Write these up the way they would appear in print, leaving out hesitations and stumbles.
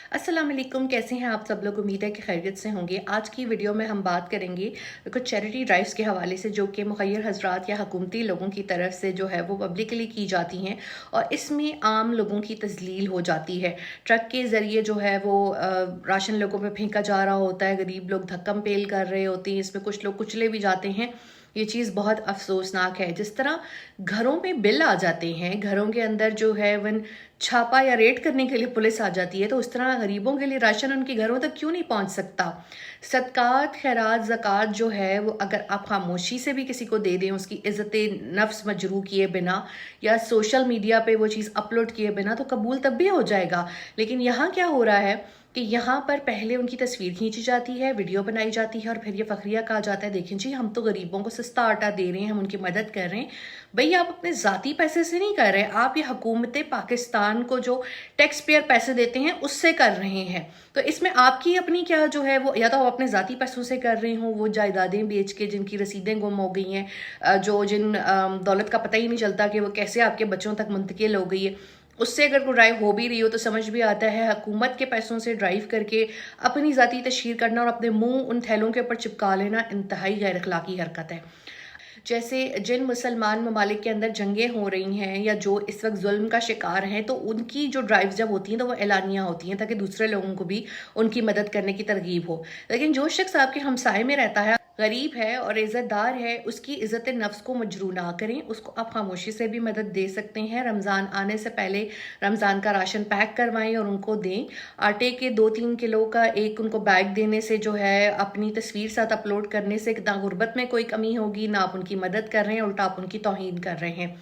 अस्सलाम वालेकुम, कैसे हैं आप सब लोग। उम्मीद है कि खैरियत से होंगे। आज की वीडियो में हम बात करेंगे कुछ चैरिटी ड्राइव्स के हवाले से जो कि मुखय्यर हजरात या हुकूमती लोगों की तरफ से जो है वो पब्लिकली की जाती हैं और इसमें आम लोगों की तजलील हो जाती है। ट्रक के ज़रिए जो है वो राशन लोगों पे फेंका जा रहा होता है, गरीब लोग धक्कम पेल कर रहे होते हैं, इसमें कुछ लोग कुचले भी जाते हैं। ये चीज़ बहुत अफसोसनाक है। जिस तरह घरों में बिल आ जाते हैं, घरों के अंदर जो है वन छापा या रेड करने के लिए पुलिस आ जाती है, तो उस तरह गरीबों के लिए राशन उनके घरों तक क्यों नहीं पहुंच सकता। सदकात, खैरात, ज़कात जो है वो अगर आप खामोशी से भी किसी को दे दें, उसकी इज़्ज़त नफ्स मजरू किए बिना या सोशल मीडिया पे वो चीज़ अपलोड किए बिना, तो कबूल तब भी हो जाएगा। लेकिन यहाँ क्या हो रहा है कि यहाँ पर पहले उनकी तस्वीर खींची जाती है, वीडियो बनाई जाती है और फिर ये फखरिया कहा जाता है, देखें जी हम तो गरीबों को सस्ता आटा दे रहे हैं, हम उनकी मदद कर रहे हैं। भाई आप अपने ज़ाती पैसे से नहीं कर रहे, आप ये हुकूमत पाकिस्तान को जो टैक्स पेयर पैसे देते हैं उससे कर रहे हैं। तो इसमें आपकी अपनी क्या जो है वो, या तो आप अपने ज़ाती पैसों से कर रहे हो, वो जायदादें बेच के जिनकी रसीदें गुम हो गई हैं, जो जिन दौलत का पता ही नहीं चलता कि वो कैसे आपके बच्चों तक मुंतकिल हो गई है, उससे अगर कोई ड्राइव हो भी रही हो तो समझ भी आता है। हुकूमत के पैसों से ड्राइव करके अपनी ज़ाती तशहीर करना और अपने मुंह उन थैलों के ऊपर चिपका लेना इंतहाई गैर अखलाकी हरकत है। जैसे जिन मुसलमान ममालिक के अंदर जंगें हो रही हैं या जो इस वक्त जुल्म का शिकार हैं, तो उनकी जो ड्राइव जब होती हैं तो वो एलानिया होती हैं ताकि दूसरे लोगों को भी उनकी मदद करने की तरगीब हो। लेकिन जो शख्स आपके हमसाए में रहता है, गरीब है और इज़्ज़तदार है, उसकी इज़्ज़त नफ्स को मजरू ना करें। उसको आप खामोशी से भी मदद दे सकते हैं। रमज़ान आने से पहले रमज़ान का राशन पैक करवाएं और उनको दें। आटे के 2-3 किलो का एक उनको बैग देने से जो है, अपनी तस्वीर साथ अपलोड करने से ना गुर्बत में कोई कमी होगी, ना आप उनकी मदद कर रहे हैं, उल्टा आप उनकी तौहीन कर रहे हैं।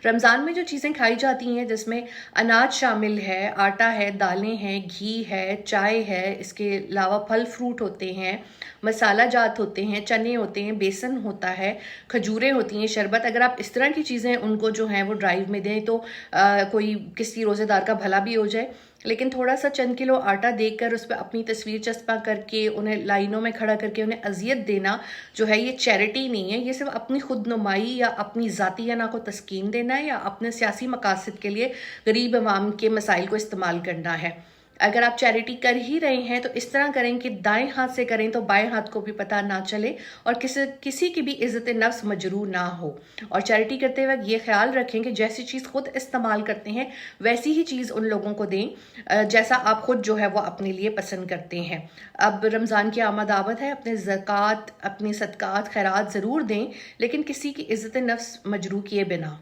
रमज़ान में जो चीज़ें खाई जाती हैं जिसमें अनाज शामिल है, आटा है, दालें हैं, घी है, चाय है, इसके अलावा फल फ्रूट होते हैं, मसाला जात होते हैं, चने होते हैं, बेसन होता है, खजूरें होती हैं, शरबत, अगर आप इस तरह की चीज़ें उनको जो हैं वो ड्राइव में दें तो कोई किसी रोज़ेदार का भला भी हो जाए। लेकिन थोड़ा सा चंद किलो आटा देकर उस पर अपनी तस्वीर चस्पा करके उन्हें लाइनों में खड़ा करके उन्हें अजियत देना जो है, ये चैरिटी नहीं है। ये सिर्फ अपनी खुद नुमाई या अपनी ज़ातियाना को तस्कीन देना है या अपने सियासी मकासद के लिए गरीब अवाम के मसाइल को इस्तेमाल करना है। अगर आप चैरिटी कर ही रहे हैं तो इस तरह करें कि दाएं हाथ से करें तो बाएं हाथ को भी पता ना चले और किसी की भी इज्जत नफ्स मजरू ना हो। और चैरिटी करते वक्त ये ख्याल रखें कि जैसी चीज़ खुद इस्तेमाल करते हैं वैसी ही चीज़ उन लोगों को दें जैसा आप खुद जो है वो अपने लिए पसंद करते हैं। अब रमज़ान की आमद आवत है, अपने ज़कात, अपनी सदकात, खैरात ज़रूर दें, लेकिन किसी की इज्जत नफ्स मजरू किए बिना।